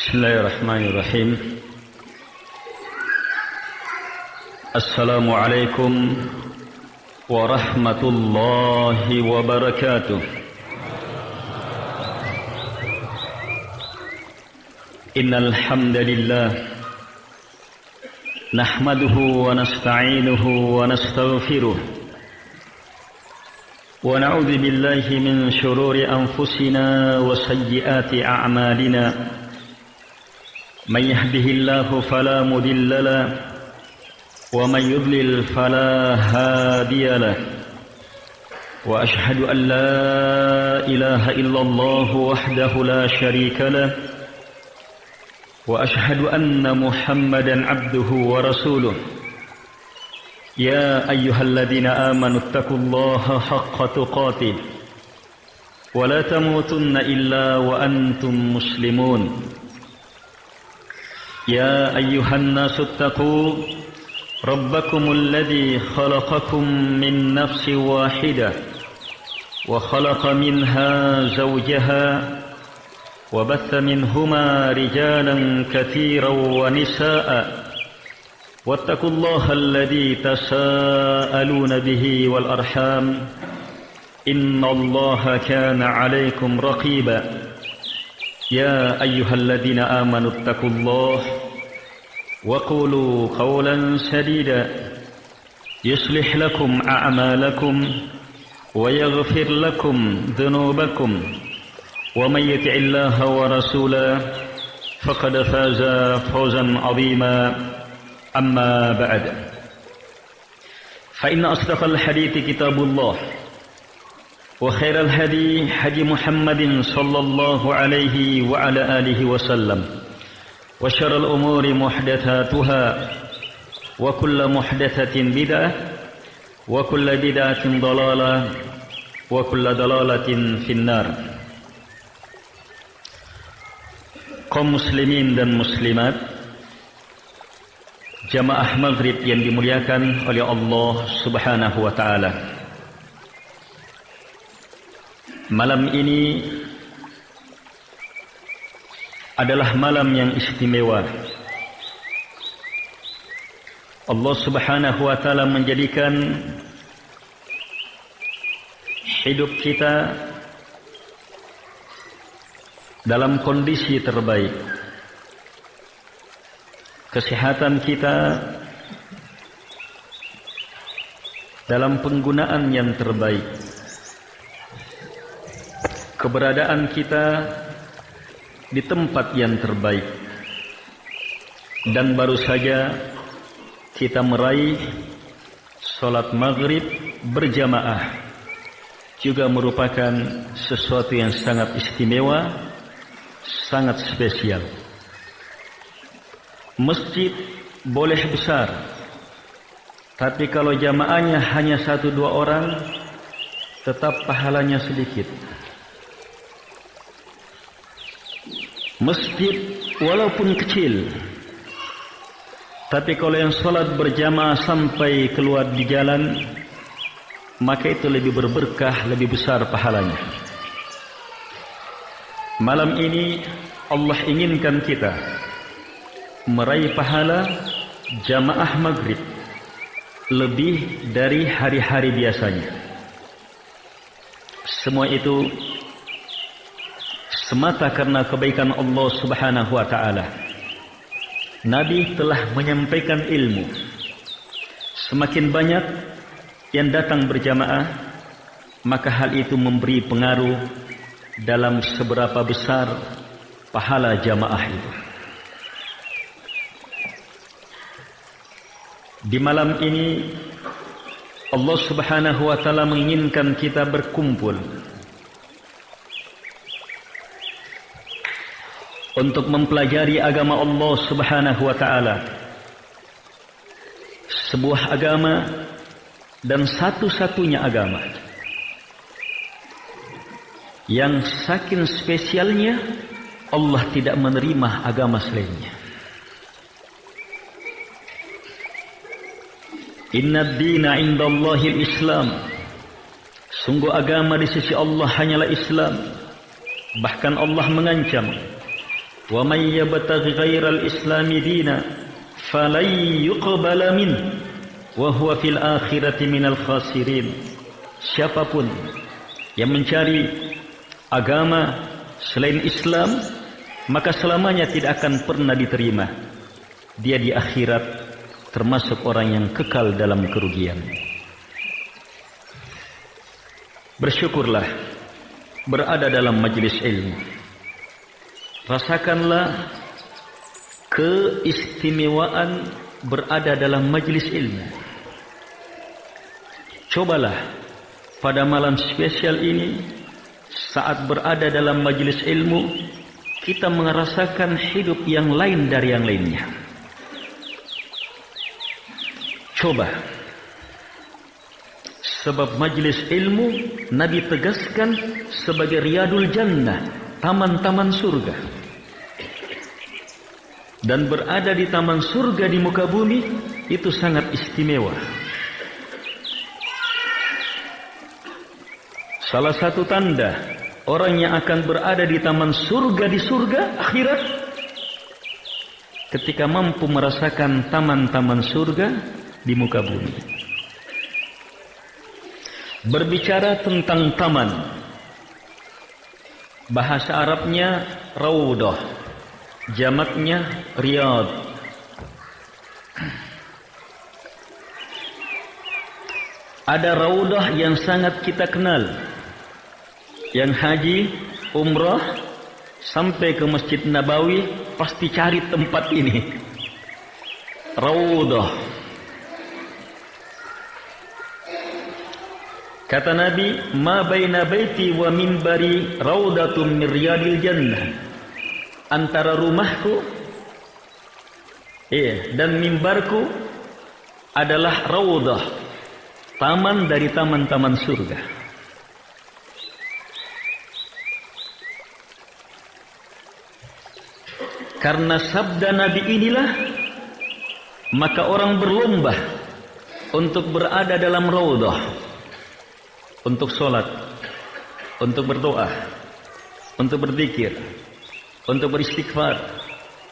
Bismillahirrahmanirrahim. Assalamualaikum warahmatullahi wabarakatuh. Innal hamdalillah nahmaduhu wa nasta'inuhu wa nastaghfiruh wa na'udzu billahi min shururi anfusina wa sayyiati a'malina. من يهده الله فلا مضل له ومن يضلل فلا هادي له وأشهد أن لا إله إلا الله وحده لا شريك له وأشهد أن محمدا عبده ورسوله يا أيها الذين آمنوا اتقوا الله حق تقاته ولا تموتن إلا وأنتم مسلمون يا أيها الناس اتقوا ربكم الذي خلقكم من نفس واحدة وخلق منها زوجها وبث منهما رجالا كثيرا ونساء واتقوا الله الذي تساءلون به والأرحام إن الله كان عليكم رقيبا يا أيها الذين آمنوا اتقوا الله وقولوا قولا سديدا يصلح لكم أعمالكم ويغفر لكم ذنوبكم ومن يطع الله ورسوله فقد فاز فوزا عظيما أما بعد فإن أصدق الحديث كتاب الله وخير الهدي هدي محمد صلى الله عليه وعلى آله وسلم وشر الأمور محدثاتها وكل محدثة بدعة وكل بدعة ضلالة وكل ضلالة في النار. Kaum muslimin dan muslimat, jamaah maghrib yang dimuliakan oleh Allah Subhanahu wa taala. Malam ini adalah malam yang istimewa. Allah Subhanahu wa taala menjadikan hidup kita dalam kondisi terbaik. Kesehatan kita dalam penggunaan yang terbaik. Keberadaan kita di tempat yang terbaik. Dan baru saja kita meraih salat maghrib berjamaah. Juga merupakan sesuatu yang sangat istimewa, sangat spesial. Masjid boleh besar, tapi kalau jamaahnya hanya 1-2 orang, tetap pahalanya sedikit. Masjid walaupun kecil, tapi kalau yang sholat berjamaah sampai keluar di jalan, maka itu lebih berberkah, lebih besar pahalanya. Malam ini Allah inginkan kita meraih pahala jamaah maghrib lebih dari hari-hari biasanya. Semua itu semata karena kebaikan Allah Subhanahu wa taala. Nabi telah menyampaikan ilmu. Semakin banyak yang datang berjamaah, maka hal itu memberi pengaruh dalam seberapa besar pahala jamaah itu. Di malam ini Allah Subhanahu wa taala menginginkan kita berkumpul untuk mempelajari agama Allah Subhanahu wa taala. Sebuah agama dan satu-satunya agama yang saking spesialnya Allah tidak menerima agama selainnya. Inna ad-dina indallahil Islam. Sungguh agama di sisi Allah hanyalah Islam. Bahkan Allah mengancam, wa may yabtaghi ghairal islami dina falan yuqbala min wa huwa fil akhirati minal khasirin. Siapapun yang mencari agama selain Islam, maka selamanya tidak akan pernah diterima. Dia di akhirat termasuk orang yang kekal dalam kerugian. Bersyukurlah berada dalam majelis ilmu. Rasakanlah keistimewaan berada dalam majelis ilmu. Cobalah pada malam spesial ini, saat berada dalam majelis ilmu, kita merasakan hidup yang lain dari yang lainnya. Coba. Sebab majelis ilmu Nabi tegaskan sebagai riyadul jannah, taman-taman surga. Dan berada di taman surga di muka bumi itu sangat istimewa. Salah satu tanda orang yang akan berada di taman surga di surga akhirat, ketika mampu merasakan taman-taman surga di muka bumi. Berbicara tentang taman, bahasa Arabnya raudhah, jamaknya riyad. Ada raudhah yang sangat kita kenal, yang haji, umrah, sampai ke Masjid Nabawi pasti cari tempat ini. Raudhah. Kata Nabi, ma baina baiti wa minbari raudatun min riyadil jannah. Antara rumahku dan mimbarku adalah raudah, taman dari taman-taman surga. Karena sabda Nabi inilah, maka orang berlomba untuk berada dalam raudah, untuk sholat, untuk berdoa, untuk berzikir, untuk beristighfar,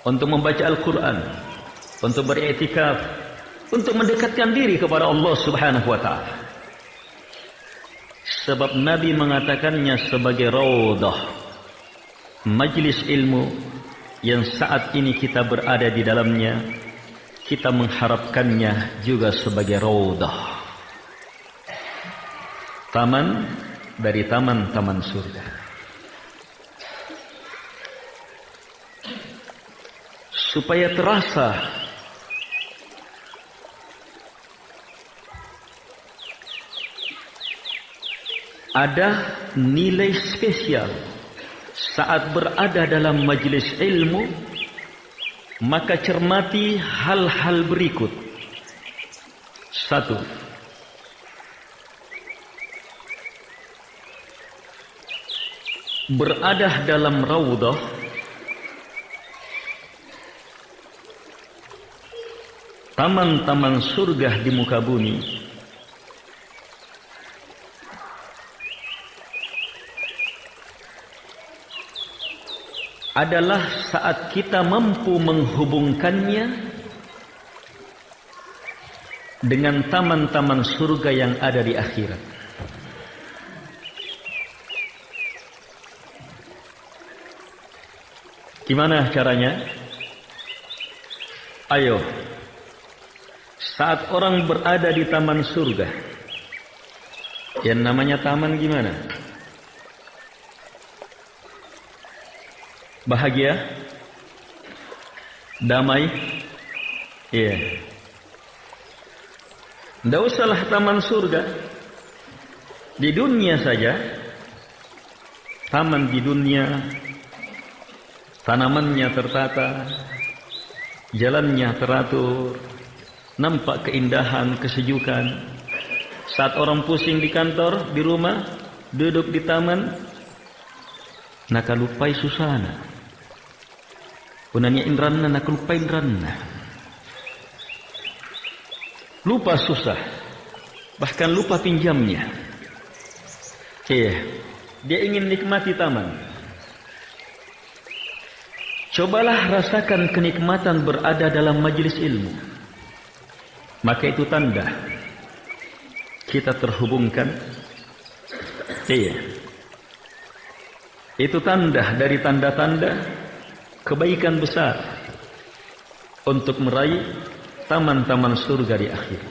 untuk membaca Al-Quran, untuk beriktikaf, untuk mendekatkan diri kepada Allah Subhanahu wa Ta'ala. Sebab Nabi mengatakannya sebagai raudhah, majlis ilmu yang saat ini kita berada di dalamnya, kita mengharapkannya juga sebagai raudhah, taman dari taman-taman surga. Supaya terasa ada nilai spesial saat berada dalam majelis ilmu, maka cermati hal-hal berikut. 1. Berada dalam raudhah taman-taman surga di muka bumi adalah saat kita mampu menghubungkannya dengan taman-taman surga yang ada di akhirat. Gimana caranya? Ayo, saat orang berada di taman surga, yang namanya taman gimana? Bahagia? Damai? Iya. Tidak usahlah taman surga. Di dunia saja, taman di dunia, tanamannya tertata, jalannya teratur, nampak keindahan, kesejukan. Saat orang pusing di kantor, di rumah, duduk di taman, nakalupai susana. Punanya indranna, nakalupai indranna. Lupa susah, bahkan lupa pinjamnya. Dia ingin nikmati taman. Cobalah rasakan kenikmatan berada dalam majelis ilmu. Maka itu tanda kita terhubungkan. Iya. Itu tanda dari tanda-tanda kebaikan besar untuk meraih taman-taman surga di akhir.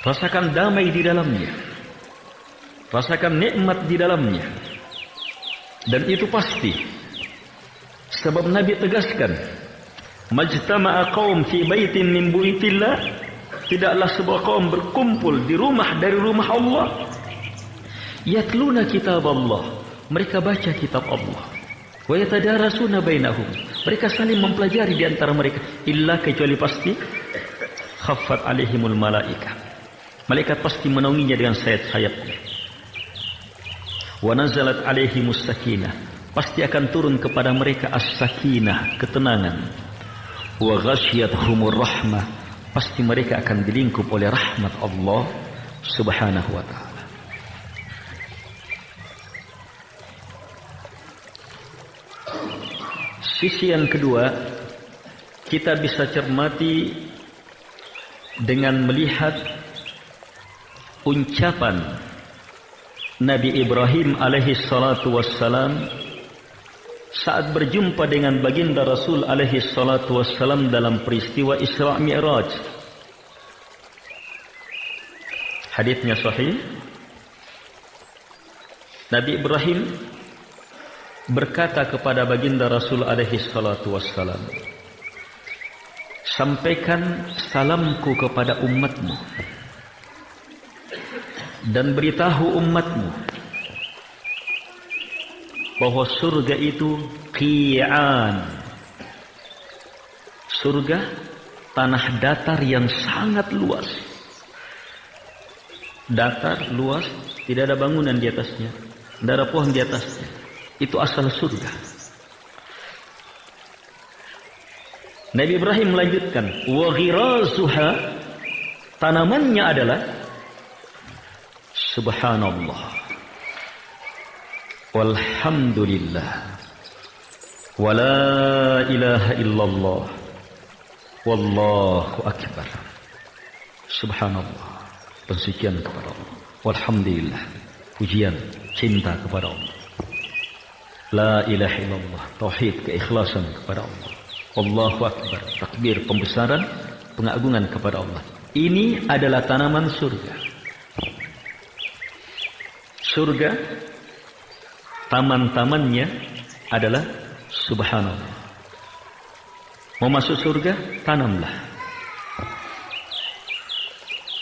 Rasakan damai di dalamnya. Rasakan nikmat di dalamnya. Dan itu pasti. Sebab Nabi tegaskan, majtama'a qaum fi baitin min buyutillah, tidaklah sebuah kaum berkumpul di rumah dari rumah Allah, yatluna kitab Allah, mereka baca kitab Allah, wa yatadarasuna bainahum, mereka saling mempelajari di antara mereka, illa kecuali pasti khaffat alaihimul malaikah, malaikat pasti menaunginya dengan sayap-sayapnya, wa nazalat alaihimus sakinah, pasti akan turun kepada mereka as-sakinah, ketenangan. Wa ghasyiyatuhumur rahmah, pasti mereka akan dilingkup oleh rahmat Allah Subhanahu wa taala. Sisi yang kedua, kita bisa cermati dengan melihat ucapan Nabi Ibrahim alaihi salatu wassalam saat berjumpa dengan baginda Rasul alaihi salatu wassalam dalam peristiwa Isra Mi'raj. Hadisnya sahih. Nabi Ibrahim berkata kepada baginda Rasul alaihi salatu wassalam, sampaikan salamku kepada umatmu dan beritahu umatmu bahwa surga itu qi'an. Surga tanah datar yang sangat luas. Datar, luas, tidak ada bangunan di atasnya, tidak ada pohon di atasnya. Itu asal surga. Nabi Ibrahim melanjutkan, wa ghirazuha, tanamannya adalah subhanallah, walhamdulillah, wa la ilaha illallah, wallahu akbar. Subhanallah, pensucian kepada Allah. Walhamdulillah, pujian, cinta kepada Allah. La ilaha illallah, tauhid, keikhlasan kepada Allah. Wallahu akbar, takbir, pembesaran, pengagungan kepada Allah. Ini adalah tanaman surga. Surga, taman-tamannya adalah subhanallah. Mau masuk surga, tanamlah.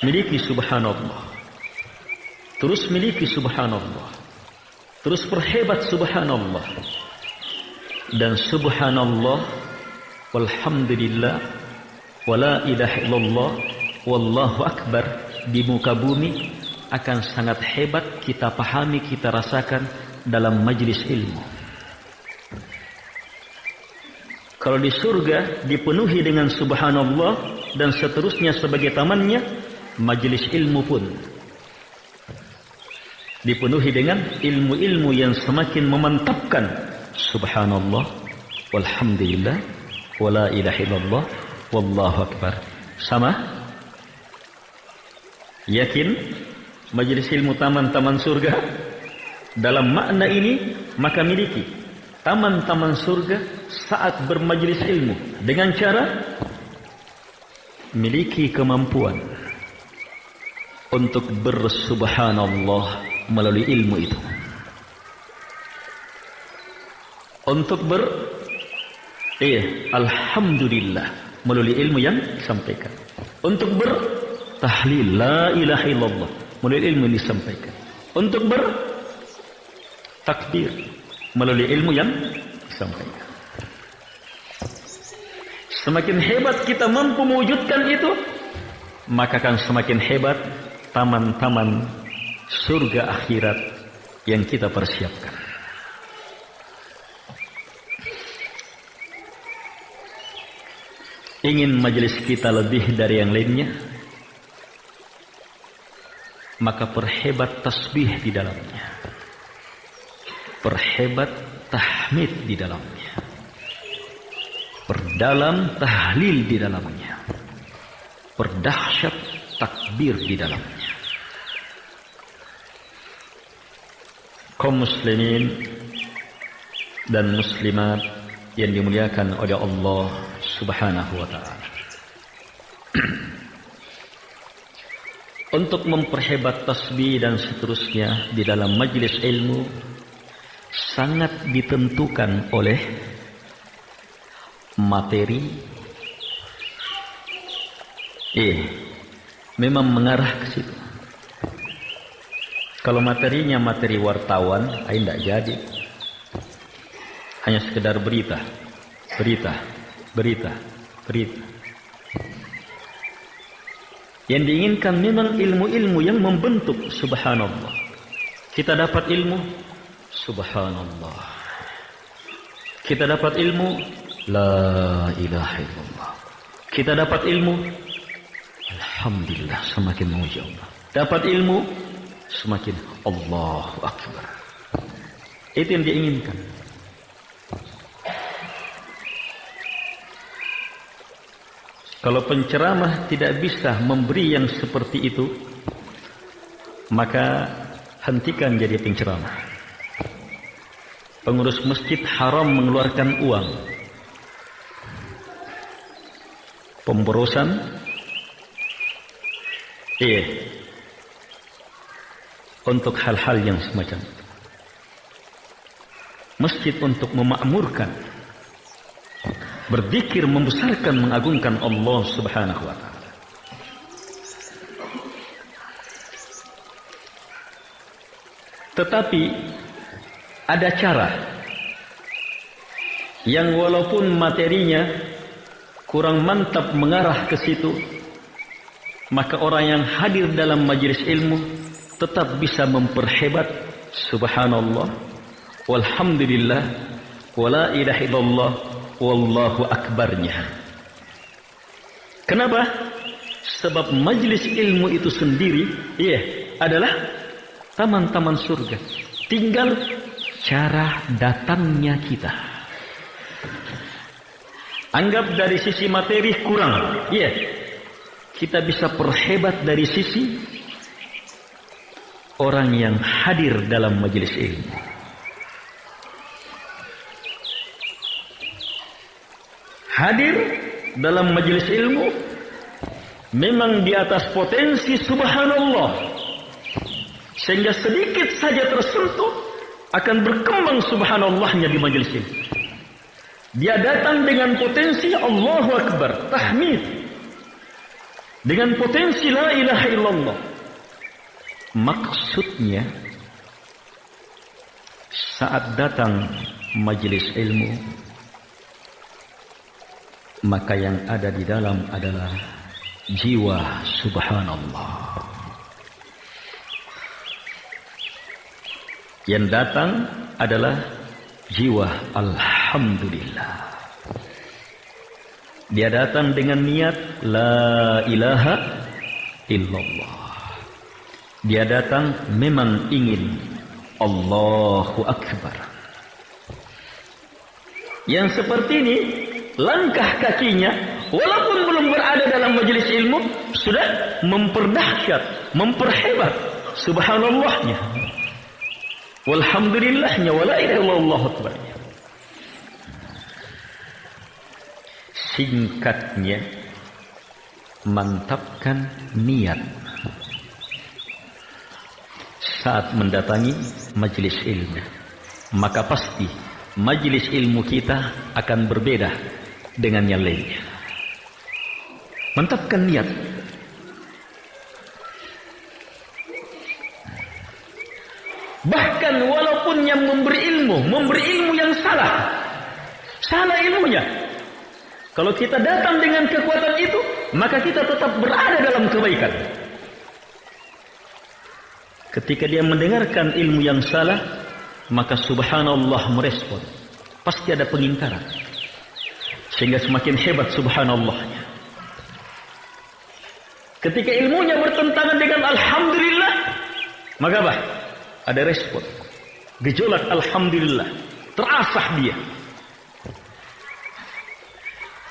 Miliki subhanallah. Terus miliki subhanallah. Terus perhebat subhanallah. Dan subhanallah, walhamdulillah, wala ilaha illallah, wallahu akbar di muka bumi akan sangat hebat kita pahami, kita rasakan dalam majlis ilmu. Kalau di surga dipenuhi dengan subhanallah dan seterusnya sebagai tamannya, majlis ilmu pun dipenuhi dengan ilmu-ilmu yang semakin memantapkan subhanallah, walhamdulillah, wala ilaha illallah, wallahu akbar. Sama? Yakin majlis ilmu taman-taman surga? Dalam makna ini, maka miliki taman-taman surga saat bermajlis ilmu dengan cara miliki kemampuan untuk bersubhanallah melalui ilmu itu, untuk alhamdulillah melalui ilmu yang disampaikan, untuk bertahlil la ilaha illallah melalui ilmu yang disampaikan, untuk bertakbir melalui ilmu yang disampaikan. Semakin hebat kita mampu mewujudkan itu, maka akan semakin hebat taman-taman surga akhirat yang kita persiapkan. Ingin majelis kita lebih dari yang lainnya, maka perhebat tasbih di dalamnya, perhebat tahmid di dalamnya, Perdalam tahlil di dalamnya, perdahsyat takbir di dalamnya. Kaum muslimin dan muslimat yang dimuliakan oleh Allah Subhanahu wa taala. Untuk memperhebat tasbih dan seterusnya di dalam majelis ilmu sangat ditentukan oleh materi. Memang mengarah ke situ. Kalau materinya materi wartawan, tidak jadi. Hanya sekedar berita. Yang diinginkan memang ilmu-ilmu yang membentuk. Subhanallah. Kita dapat ilmu, subhanallah. Kita dapat ilmu, la ilaha illallah. Kita dapat ilmu, alhamdulillah, semakin memuji Allah. Dapat ilmu, semakin Allahu Akbar. Itu yang diinginkan. Kalau penceramah tidak bisa memberi yang seperti itu, maka hentikan jadi penceramah. Pengurus masjid haram mengeluarkan uang. Pemborosan, untuk hal-hal yang semacam itu. Masjid untuk memakmurkan, berzikir, membesarkan, mengagungkan Allah Subhanahu wa taala. Tetapi ada cara yang walaupun materinya kurang mantap mengarah ke situ, maka orang yang hadir dalam majelis ilmu tetap bisa memperhebat subhanallah, walhamdulillah, wala ilaha illallah, wallahu akbarnya. Kenapa? Sebab majelis ilmu itu sendiri adalah taman-taman surga. Tinggal cara datangnya kita. Anggap dari sisi materi kurang, kita bisa perhebat dari sisi orang yang hadir dalam majelis ilmu. Hadir dalam majelis ilmu memang di atas potensi subhanallah, sehingga sedikit saja tersentuh akan berkembang subhanallahnya di majelis ilmu. Dia datang dengan potensi Allahu Akbar, tahmid, dengan potensi la ilaha illallah. Maksudnya saat datang majelis ilmu, maka yang ada di dalam adalah jiwa subhanallah. Yang datang adalah jiwa alhamdulillah. Dia datang dengan niat la ilaha illallah. Dia datang memang ingin Allahu Akbar. Yang seperti ini, langkah kakinya walaupun belum berada dalam majelis ilmu sudah memperdahsyat, memperhebat subhanallahnya, walhamdulillahnya, wala ilaha illallah akbarnya. Singkatnya, mantapkan niat saat mendatangi majelis ilmu, maka pasti majelis ilmu kita akan berbeda dengan yang lainnya. Mantapkan niat. Bahkan walaupun yang memberi ilmu yang salah ilmunya, kalau kita datang dengan kekuatan itu, maka kita tetap berada dalam kebaikan. Ketika dia mendengarkan ilmu yang salah, maka subhanallah merespon. Pasti ada pengingkaran, sehingga semakin hebat subhanallahnya. Ketika ilmunya bertentangan dengan alhamdulillah, maka apa? Ada respon, gejolak alhamdulillah, terasah dia.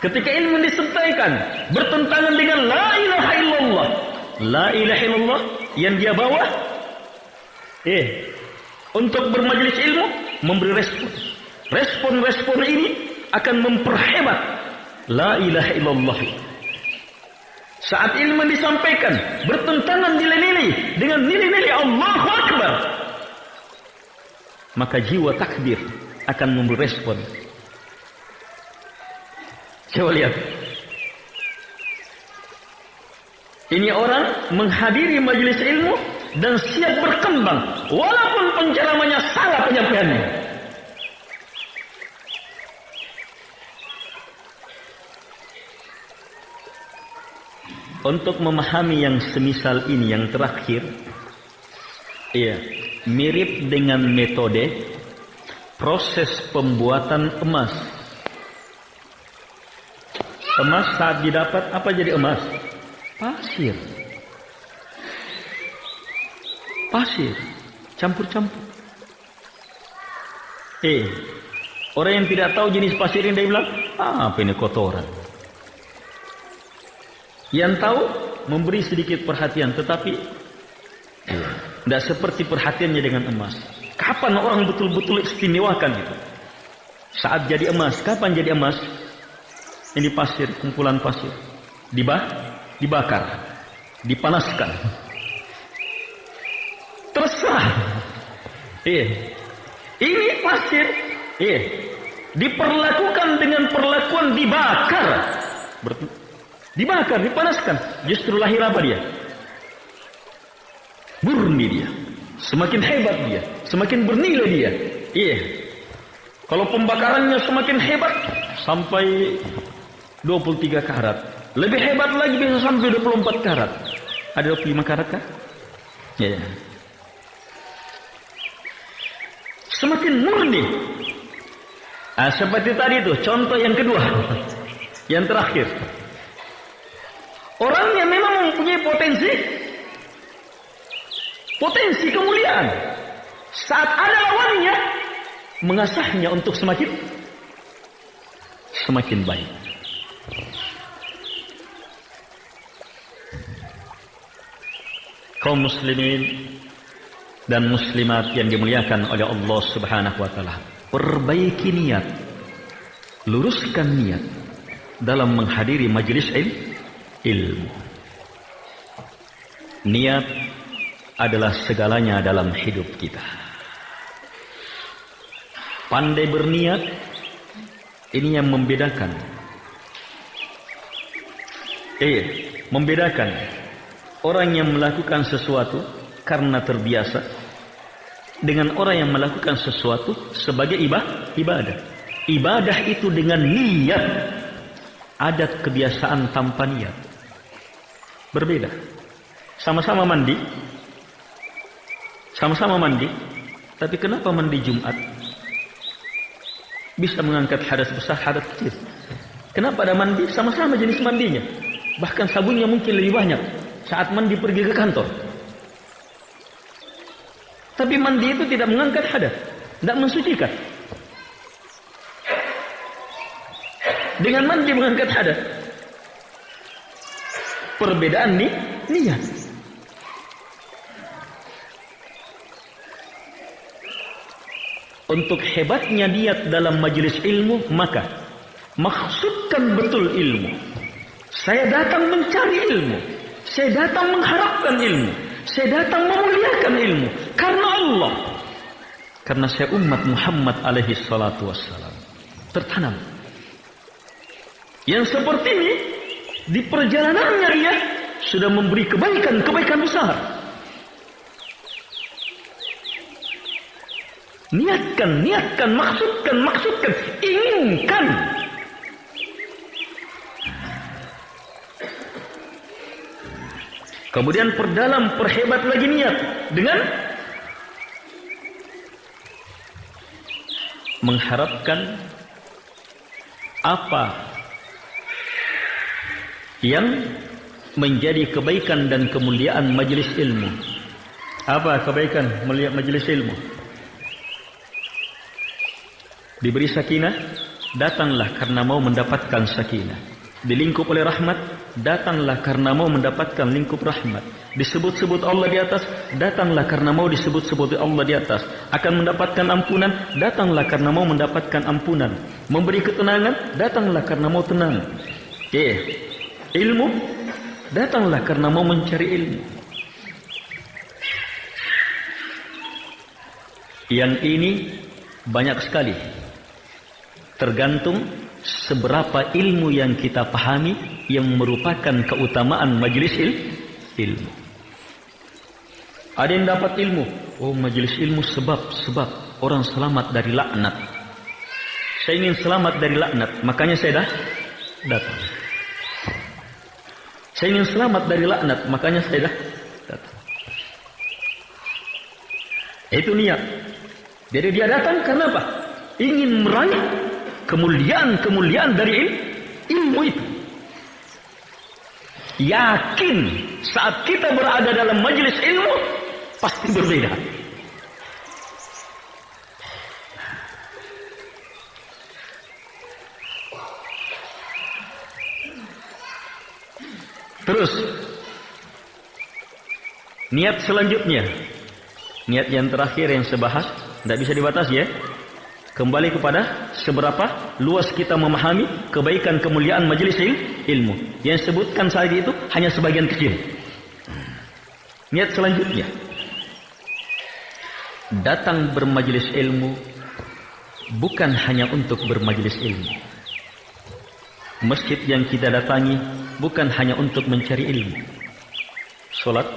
Ketika ilmu disampaikan bertentangan dengan la ilaha illallah, la ilaha illallah yang dia bawa, untuk bermajelis ilmu memberi respon. Respon-respon ini akan memperhebat la ilaha illallah. Saat ilmu disampaikan bertentangan nilai-nilai dengan nilai-nilai Allahu Akbar, maka jiwa takbir akan memberi respon. Coba lihat. Ini orang menghadiri majelis ilmu dan siap berkembang walaupun penceramahnya salah penyampaiannya. Untuk memahami yang semisal ini yang terakhir, mirip dengan metode proses pembuatan emas. Emas saat didapat apa jadi emas? Pasir. Pasir. Campur-campur. Orang yang tidak tahu jenis pasir ini dia bilang, apa ini kotoran. Yang tahu memberi sedikit perhatian, tetapi tidak seperti perhatiannya dengan emas. Kapan orang betul-betul istimewakan itu? Saat jadi emas. Kapan jadi emas? Ini pasir, kumpulan pasir. Dibakar. Dipanaskan. Terserah. Ini pasir. Diperlakukan dengan perlakuan dibakar. Dibakar, dipanaskan. Justru lahir apa dia? Murni dia. Semakin hebat dia. Semakin bernilai dia. Kalau pembakarannya semakin hebat, sampai 23 karat. Lebih hebat lagi bisa sampai 24 karat. Ada 25 karat kah? Semakin murni. Seperti tadi itu, contoh yang kedua. Yang terakhir. Orang yang memang mempunyai potensi kemuliaan. Saat ada lawannya, mengasahnya untuk semakin baik. Kaum muslimin dan muslimat yang dimuliakan oleh Allah Subhanahu wa taala, perbaiki niat, luruskan niat dalam menghadiri majelis ilmu. Niat adalah segalanya dalam hidup kita. Pandai berniat, ini yang membedakan. Membedakan orang yang melakukan sesuatu karena terbiasa dengan orang yang melakukan sesuatu sebagai ibadah. Ibadah itu dengan niat. Adat kebiasaan tanpa niat berbeda. Sama-sama mandi, tapi kenapa mandi Jumat bisa mengangkat hadas besar, hadas kecil? Kenapa ada mandi sama-sama jenis mandinya, bahkan sabunnya mungkin lebih banyak saat mandi pergi ke kantor, tapi mandi itu tidak mengangkat hadas, tidak mensucikan. Dengan mandi mengangkat hadas. Perbedaan niat. Untuk hebatnya niat dalam majelis ilmu, maka maksudkan betul ilmu. Saya datang mencari ilmu. Saya datang mengharapkan ilmu. Saya datang memuliakan ilmu. Karena Allah. Karena saya umat Muhammad alaihi salatu wassalam. Tertanam. Yang seperti ini, di perjalanannya dia sudah memberi kebaikan besar. Niatkan, maksudkan, inginkan. Kemudian perdalam, perhebat lagi niat dengan mengharapkan apa yang menjadi kebaikan dan kemuliaan majelis ilmu. Apa kebaikan majelis ilmu? Diberi sakinah, datanglah karena mau mendapatkan sakinah. Dilingkup oleh rahmat, datanglah karena mau mendapatkan lingkup rahmat. Disebut-sebut Allah di atas, datanglah karena mau disebut-sebut Allah di atas. Akan mendapatkan ampunan, datanglah karena mau mendapatkan ampunan. Memberi ketenangan, datanglah karena mau tenang. Ilmu, datanglah karena mau mencari ilmu. Yang ini banyak sekali, tergantung seberapa ilmu yang kita pahami yang merupakan keutamaan majelis ilmu. Ada yang dapat ilmu, oh majelis ilmu sebab orang selamat dari laknat. Saya ingin selamat dari laknat, makanya saya datang. Saya ingin selamat dari laknat, makanya saya datang. Itu niat. Jadi dia datang karena apa? Ingin meraih kemuliaan dari ilmu itu. Yakin saat kita berada dalam majelis ilmu pasti berbeda. Terus niat selanjutnya, niat yang terakhir yang sebahas, tidak bisa dibatasi ya. Kembali kepada seberapa luas kita memahami kebaikan kemuliaan majelis ilmu. Yang sebutkan tadi itu hanya sebagian kecil. Niat selanjutnya, datang bermajelis ilmu bukan hanya untuk bermajelis ilmu. Masjid yang kita datangi bukan hanya untuk mencari ilmu. Salat,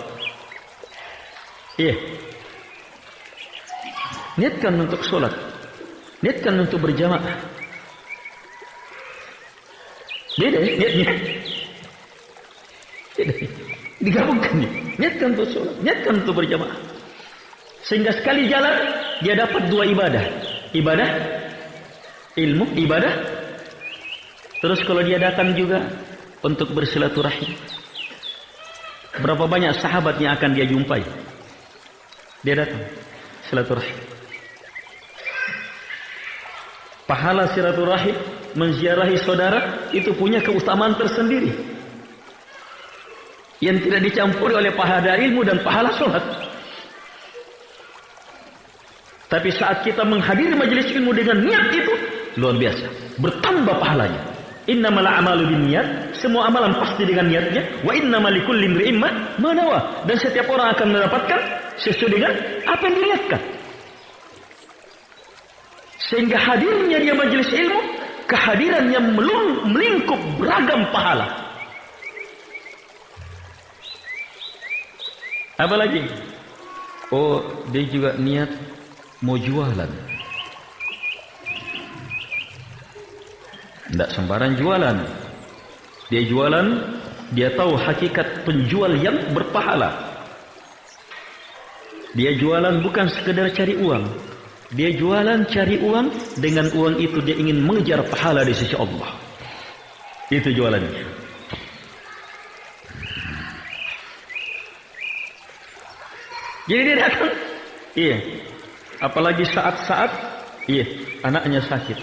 niatkan untuk salat. Niatkan untuk berjamaah. Beda ya niatnya. Beda. Digabungkan nih. Niatkan untuk sholat, niatkan untuk berjamaah. Sehingga sekali jalan dia dapat dua ibadah. Ibadah ilmu, ibadah. Terus kalau dia datang juga untuk bersilaturahim. Berapa banyak sahabat yang akan dia jumpai? Dia datang silaturahim. Pahala silaturahim, menziarahi saudara itu punya keutamaan tersendiri yang tidak dicampuri oleh pahala ilmu dan pahala sholat. Tapi saat kita menghadiri majelis ilmu dengan niat itu luar biasa, bertambah pahalanya. Innamal a'malu binniyat, semua amalan pasti dengan niatnya. Wa innamal likulli imri'in ma nawa, dan setiap orang akan mendapatkan sesuai dengan apa yang diniatkan. Sehingga hadirnya dia majelis ilmu, kehadiran yang melingkup beragam pahala. Apa lagi? Oh, dia juga niat mau jualan. Tidak sembarang jualan. Dia jualan, dia tahu hakikat penjual yang berpahala. Dia jualan bukan sekedar cari uang. Dia jualan cari uang, dengan uang itu dia ingin mengejar pahala di sisi Allah. Itu jualannya. Jadi dia datang, apalagi saat-saat, anaknya sakit,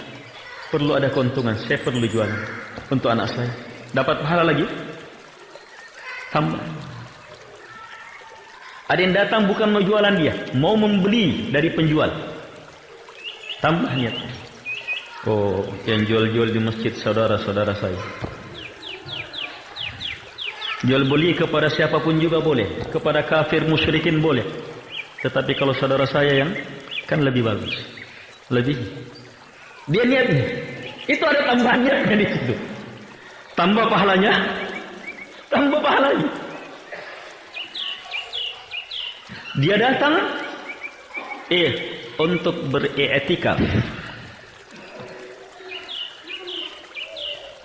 perlu ada keuntungan, saya perlu jualan untuk anak saya, dapat pahala lagi, tambah. Ada yang datang bukan mau jualan dia, mau membeli dari penjual. Tambah niatnya. Oh, yang jual-jual di masjid saudara-saudara saya. Jual beli kepada siapapun juga boleh, kepada kafir musyrikin boleh. Tetapi kalau saudara saya yang kan lebih bagus, lebih. Dia niatnya, itu ada tambahannya di situ. Tambah pahalanya, tambah pahalanya. Dia datang, untuk beriktikaf.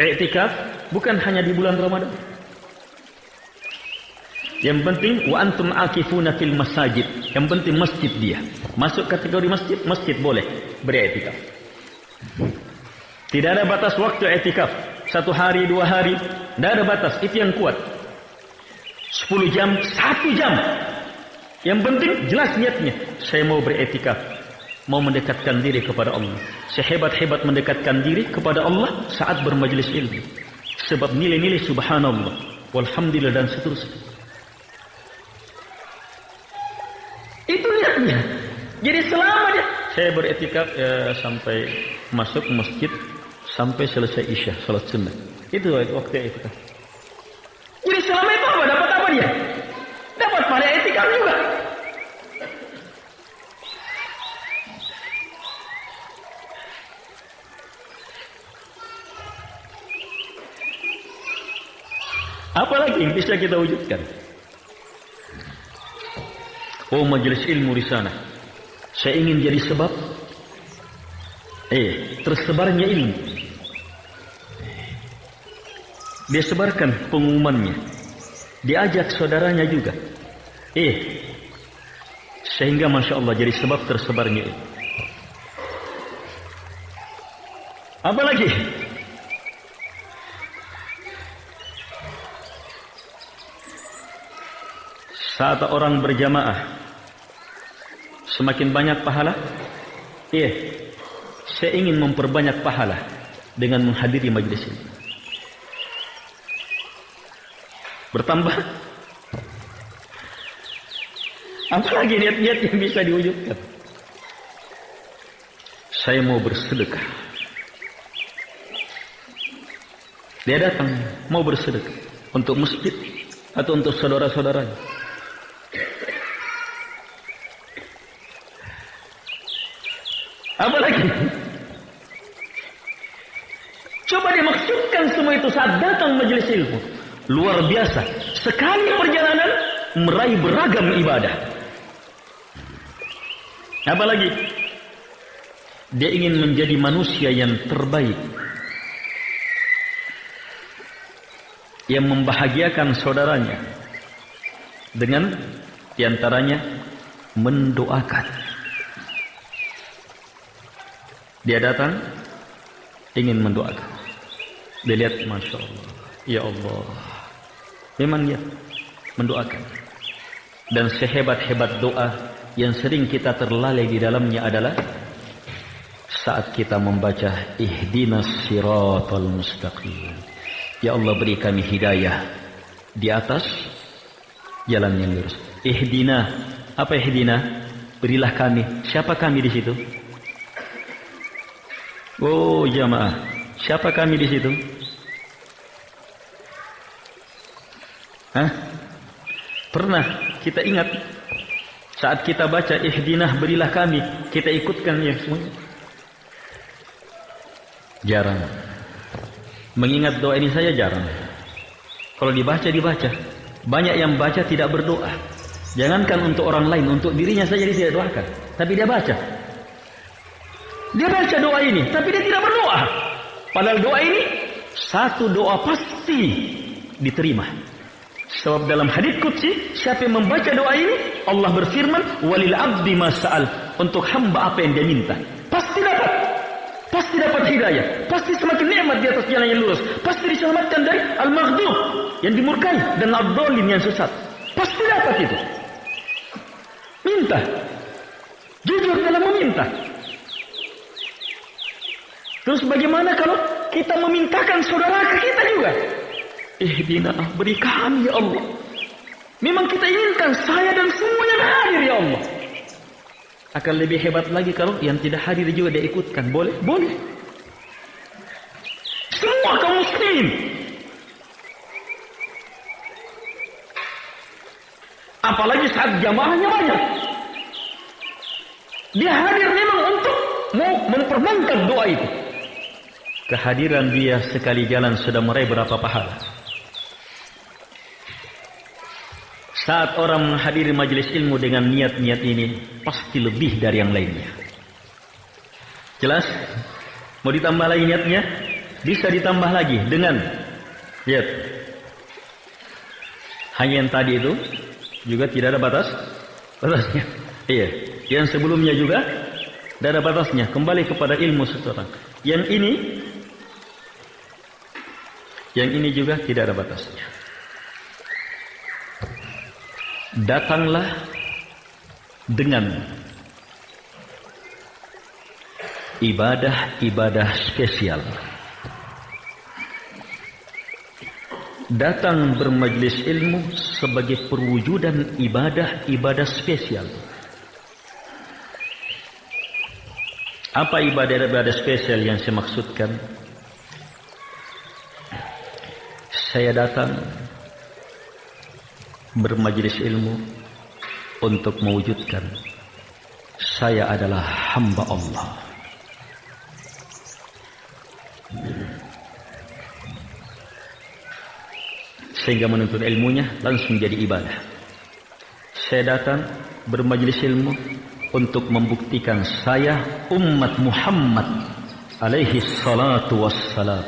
Iktikaf bukan hanya di bulan Ramadan. Yang penting wa antum akifuna fil masajid. Yang penting masjid dia. Masuk kategori masjid, masjid boleh beriktikaf. Tidak ada batas waktu iktikaf. 1 hari, 2 hari, tidak ada batas. Itu yang kuat. 10 jam, 1 jam. Yang penting jelas niatnya. Saya mau beriktikaf. mau mendekatkan diri kepada Allah. Sehebat-hebat mendekatkan diri kepada Allah saat bermajlis ilmu. Sebab nilai-nilai subhanallah, walhamdulillah dan seterusnya. Itu niatnya. Jadi selama dia, saya beretikaf sampai masuk masjid sampai selesai isya, salat sunnah. Itu waktu etikaf. Jadi selama itu apa? Dapat apa dia? Dapat pada etikaf juga. Apalagi yang bisa kita wujudkan? Oh, majelis ilmu di sana. Saya ingin jadi sebab tersebarnya ilmu. Dia sebarkan pengumumannya. Diajak saudaranya juga. Sehingga Masya Allah jadi sebab tersebarnya ilmu. Apalagi? Saat orang berjamaah semakin banyak pahala. Saya ingin memperbanyak pahala dengan menghadiri majlis ini. Bertambah. Apalagi niat-niat yang bisa diwujudkan. Saya mau bersedekah. Dia datang mau bersedekah untuk masjid atau untuk saudara-saudaranya. Apalagi? Coba dimaksudkan semua itu saat datang majelis ilmu. Luar biasa. Sekali perjalanan meraih beragam ibadah. Apalagi? Dia ingin menjadi manusia yang terbaik. Yang membahagiakan saudaranya. Dengan diantaranya mendoakan. Dia datang ingin mendoakan. Dia lihat, Masya Allah, ya Allah, memang dia mendoakan. Dan sehebat-hebat doa yang sering kita terlalai di dalamnya adalah saat kita membaca ihdinas siratal mustaqim. Ya Allah, beri kami hidayah di atas jalan yang lurus. Ihdina, apa ihdina? Berilah kami. Siapa kami di situ? Oh jamaah, siapa kami di situ? Pernah kita ingat saat kita baca ihdinah berilah kami, kita ikutkan ya semuanya? Jarang. Mengingat doa ini saja jarang. Kalau dibaca. Banyak yang baca tidak berdoa. Jangankan untuk orang lain, untuk dirinya saja dia tidak doakan, tapi dia baca. Dia baca doa ini, tapi dia tidak berdoa. Padahal doa ini satu doa pasti diterima. Sebab dalam hadits qudsi, siapa yang membaca doa ini, Allah berfirman, "Walil abdi ma sa'al." Untuk hamba apa yang dia minta, pasti dapat. Pasti dapat hidayah. Pasti semakin nikmat di atas jalan yang lurus. Pasti diselamatkan dari al-maghdub, yang dimurkai, dan ad-dhalin yang sesat. Pasti dapat itu. Minta. Jujur dalam meminta. Terus bagaimana kalau kita memintakan saudara kita juga? Ihdina, beri kami ya Allah. Memang kita inginkan saya dan semua yang hadir ya Allah. Akan lebih hebat lagi kalau yang tidak hadir juga dia ikutkan. Boleh? Boleh. Semua kaum muslimin. Apalagi saat jamaahnya banyak. Dia hadir memang untuk mau memperbanyak doa itu. Kehadiran dia sekali jalan sudah meraih berapa pahala. Saat orang menghadiri majelis ilmu dengan niat-niat ini, pasti lebih dari yang lainnya. Jelas? Mau ditambah lagi niatnya? Bisa ditambah lagi dengan, lihat, hanya yang tadi itu juga tidak ada batasnya. Iya, yang sebelumnya juga tidak ada batasnya. Kembali kepada ilmu seseorang. Yang ini juga tidak ada batasnya. Datanglah dengan ibadah-ibadah spesial. Datang bermajlis ilmu sebagai perwujudan ibadah-ibadah spesial. Apa ibadah-ibadah spesial yang saya maksudkan? Saya datang bermajlis ilmu untuk mewujudkan saya adalah hamba Allah. Sehingga menuntut ilmunya langsung jadi ibadah. Saya datang bermajlis ilmu untuk membuktikan saya umat Muhammad alaihi salatu wassalam.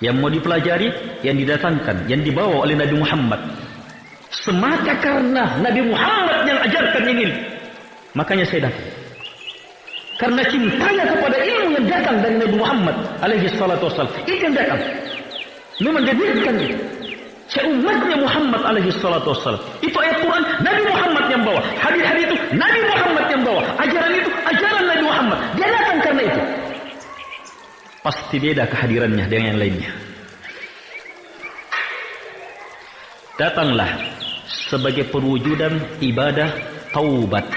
Yang mau dipelajari, yang didatangkan, yang dibawa oleh Nabi Muhammad. Semata karena Nabi Muhammad yang ajarkan ini. Makanya saya datang. Karena cintanya kepada ilmu yang datang dari Nabi Muhammad alaihi salatu wassalam. Itu yang datang. Memang diberikan itu. Saya umatnya Muhammad alaihi salatu wassalam. Itu ayat Quran, Nabi Muhammad yang bawa. Hadis-hadis itu, Nabi Muhammad yang bawa. Ajaran itu, ajaran Nabi Muhammad. Dia datang karena itu. Pasti beda kehadirannya dengan yang lainnya. Datanglah sebagai perwujudan ibadah taubat.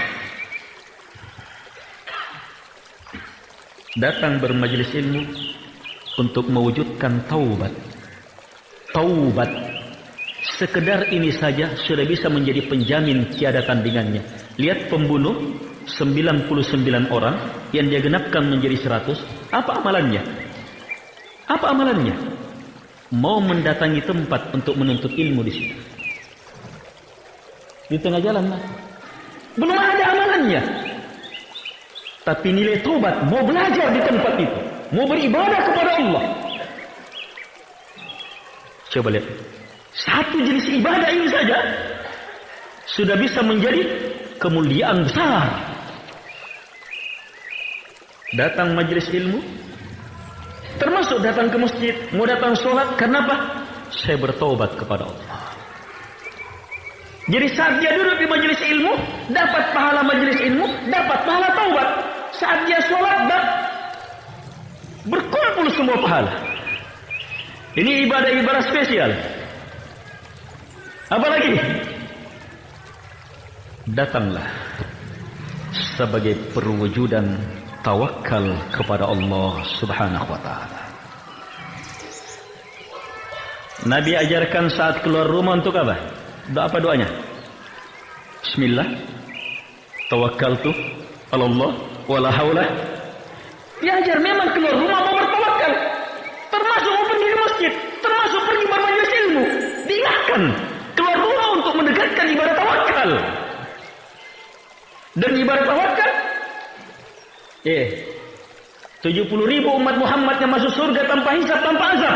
Datang bermajlis ilmu untuk mewujudkan taubat. Taubat sekedar ini saja sudah bisa menjadi penjamin tiada tandingannya. Lihat pembunuh 99 orang yang dia genapkan menjadi 100. Apa amalannya? Apa amalannya? Mau mendatangi tempat untuk menuntut ilmu di situ. Di tengah jalan lah. Belum ada amalannya. Tapi nilai taubat, mau belajar di tempat itu, mau beribadah kepada Allah. Coba lihat. Satu jenis ibadah ini saja sudah bisa menjadi kemuliaan besar. Datang majelis ilmu, termasuk datang ke masjid, mau datang sholat, kenapa? Saya bertobat kepada Allah. Jadi saat dia duduk di majelis ilmu, dapat pahala majelis ilmu, dapat pahala taubat. Saat dia sholat, berkumpul semua pahala. Ini ibadah-ibadah spesial. Apalagi datanglah sebagai perwujudan tawakal kepada Allah Subhanahu wa taala. Nabi ajarkan saat keluar rumah untuk apa? Doa apa doanya? Bismillah. Tawakkaltu 'ala Allah wala haula. Diajar memang keluar rumah mau bertawakal. Termasuk mau pergi ke masjid, termasuk pergi bermajelis ilmu. Diingatkan keluar rumah untuk mendekatkan ibadah tawakal. Dan ibadah tawakal 70.000 umat Muhammad yang masuk surga tanpa hisab, tanpa azab.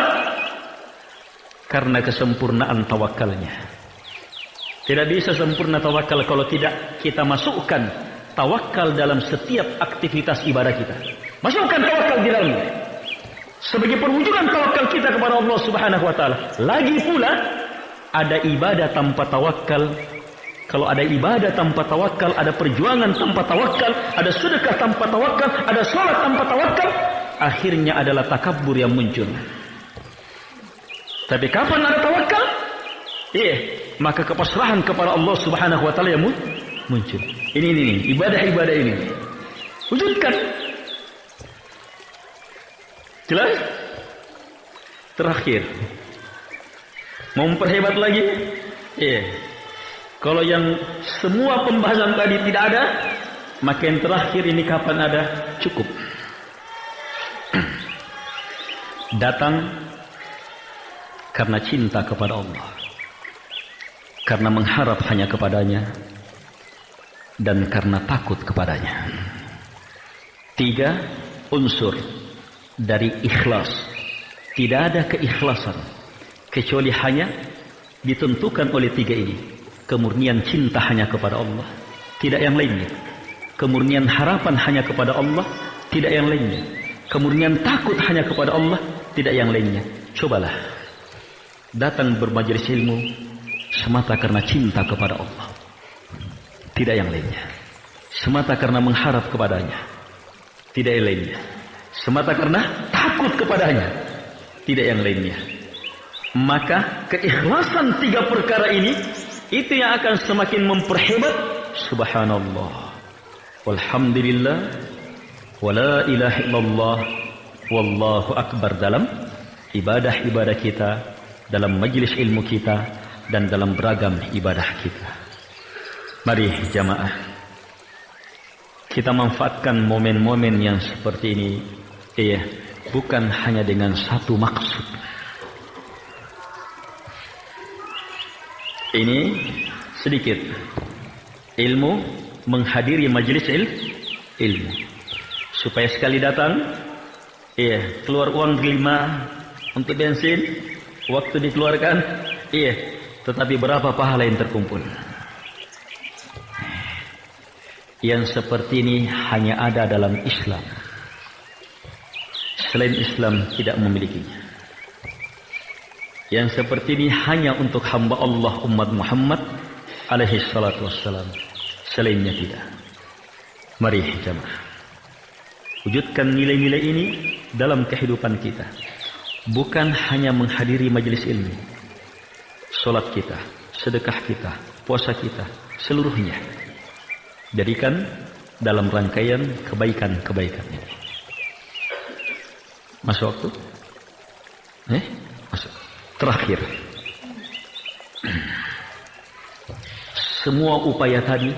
Karena kesempurnaan tawakalnya. Tidak bisa sempurna tawakal kalau tidak kita masukkan tawakal dalam setiap aktivitas ibadah kita. Masukkan tawakal di dalamnya. Sebagai perwujudan tawakal kita kepada Allah Subhanahu wa taala. Lagi pula ada ibadah tanpa tawakal. Kalau ada ibadah tanpa tawakal, ada perjuangan tanpa tawakal, ada sedekah tanpa tawakal, ada sholat tanpa tawakal, akhirnya adalah takabbur yang muncul. Tapi kapan ada tawakal? Maka kepasrahan kepada Allah Subhanahu wa taala yang muncul. Ini ibadah-ibadah ini. Wujudkan. Jelas? Terakhir. Mau memperhebat lagi? Kalau yang semua pembahasan tadi tidak ada, maka yang terakhir ini kapan ada? Cukup. Datang karena cinta kepada Allah. Karena mengharap hanya kepadanya. Dan karena takut kepadanya. 3 unsur dari ikhlas. Tidak ada keikhlasan kecuali hanya ditentukan oleh 3 ini. Kemurnian cinta hanya kepada Allah, tidak yang lainnya. Kemurnian harapan hanya kepada Allah, tidak yang lainnya. Kemurnian takut hanya kepada Allah, tidak yang lainnya. Cobalah datang bermajelis ilmu semata karena cinta kepada Allah, tidak yang lainnya. Semata karena mengharap kepadanya, tidak yang lainnya. semata karena takut kepadanya, tidak yang lainnya. Maka keikhlasan 3 perkara ini itu yang akan semakin memperhebat subhanallah, walhamdulillah, wala ilaha illallah, wallahu akbar dalam ibadah-ibadah kita, dalam majlis ilmu kita, dan dalam beragam ibadah kita. Mari jamaah, kita manfaatkan momen-momen yang seperti ini, bukan hanya dengan satu maksud. Ini sedikit ilmu, menghadiri majlis ilmu, supaya sekali datang, keluar uang 5 untuk bensin, waktu dikeluarkan, tetapi berapa pahala yang terkumpul. Yang seperti ini hanya ada dalam Islam. Selain Islam tidak memilikinya. Yang seperti ini hanya untuk hamba Allah umat Muhammad alaihi salatu wassalam. Selainnya tidak. Mari jamaah, wujudkan nilai-nilai ini dalam kehidupan kita. Bukan hanya menghadiri majelis ilmu, solat kita, sedekah kita, puasa kita, seluruhnya jadikan dalam rangkaian kebaikan-kebaikan ini. Masuk waktu? Masuk. Terakhir, semua upaya tadi,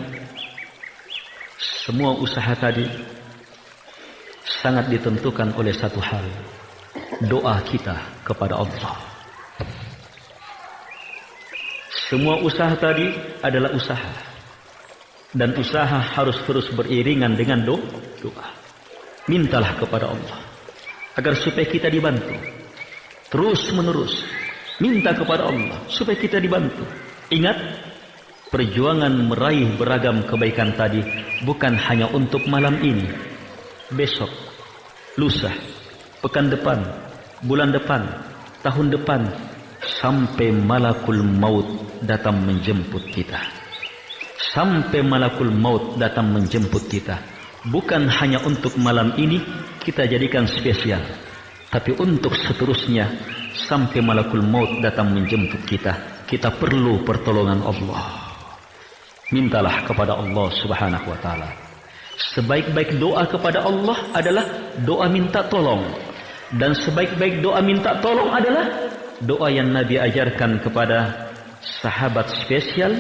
semua usaha tadi sangat ditentukan oleh satu hal, doa kita kepada Allah. Semua usaha tadi adalah usaha, dan usaha harus terus beriringan dengan doa. Mintalah kepada Allah agar supaya kita dibantu terus menerus. Minta kepada Allah supaya kita dibantu. Ingat, perjuangan meraih beragam kebaikan tadi bukan hanya untuk malam ini, besok, lusa, pekan depan, bulan depan, tahun depan, sampai malakul maut datang menjemput kita. Sampai malakul maut datang menjemput kita. Bukan hanya untuk malam ini kita jadikan spesial, tapi untuk seterusnya sampai malakul maut datang menjemput kita. Kita perlu pertolongan Allah. Mintalah kepada Allah subhanahu wa ta'ala. Sebaik-baik doa kepada Allah adalah doa minta tolong. Dan sebaik-baik doa minta tolong adalah doa yang Nabi ajarkan kepada sahabat spesial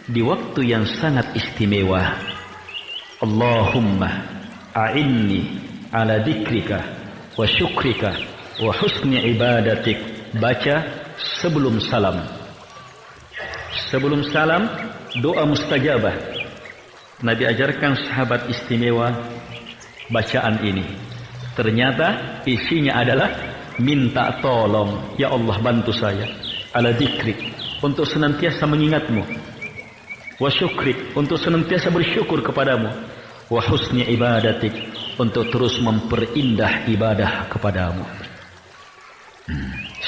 di waktu yang sangat istimewa. Allahumma a'inni ala dzikrika wa syukrika wa husni ibadatik. Baca sebelum salam. Sebelum salam doa mustajabah. Nabi ajarkan sahabat istimewa bacaan ini. Ternyata isinya adalah minta tolong. Ya Allah, bantu saya ala dzikrik, untuk senantiasa mengingatmu, wa syukrik, untuk senantiasa bersyukur kepadamu, wa husni ibadatik, untuk terus memperindah ibadah kepadamu.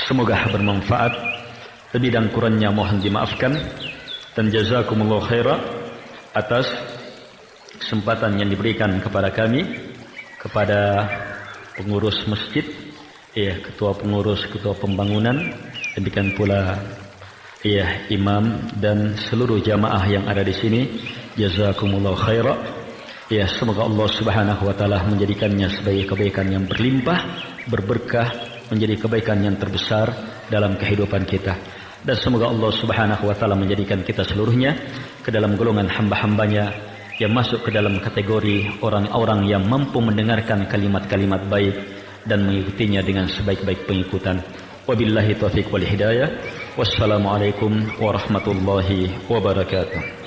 Semoga bermanfaat. Lebih dan kurangnya mohon dimaafkan, dan jazakumullah khairah atas kesempatan yang diberikan kepada kami, kepada pengurus masjid, ketua pengurus, ketua pembangunan, demikian pula imam dan seluruh jamaah yang ada di sini. Jazakumullah khairah. Semoga Allah subhanahu wa ta'ala menjadikannya sebagai kebaikan yang berlimpah, berberkah, menjadi kebaikan yang terbesar dalam kehidupan kita. Dan semoga Allah subhanahu wa ta'ala menjadikan kita seluruhnya ke dalam golongan hamba-hambanya yang masuk ke dalam kategori orang-orang yang mampu mendengarkan kalimat-kalimat baik dan mengikutinya dengan sebaik-baik pengikutan. Wabillahi taufiq wal hidayah. Wassalamualaikum warahmatullahi wabarakatuh.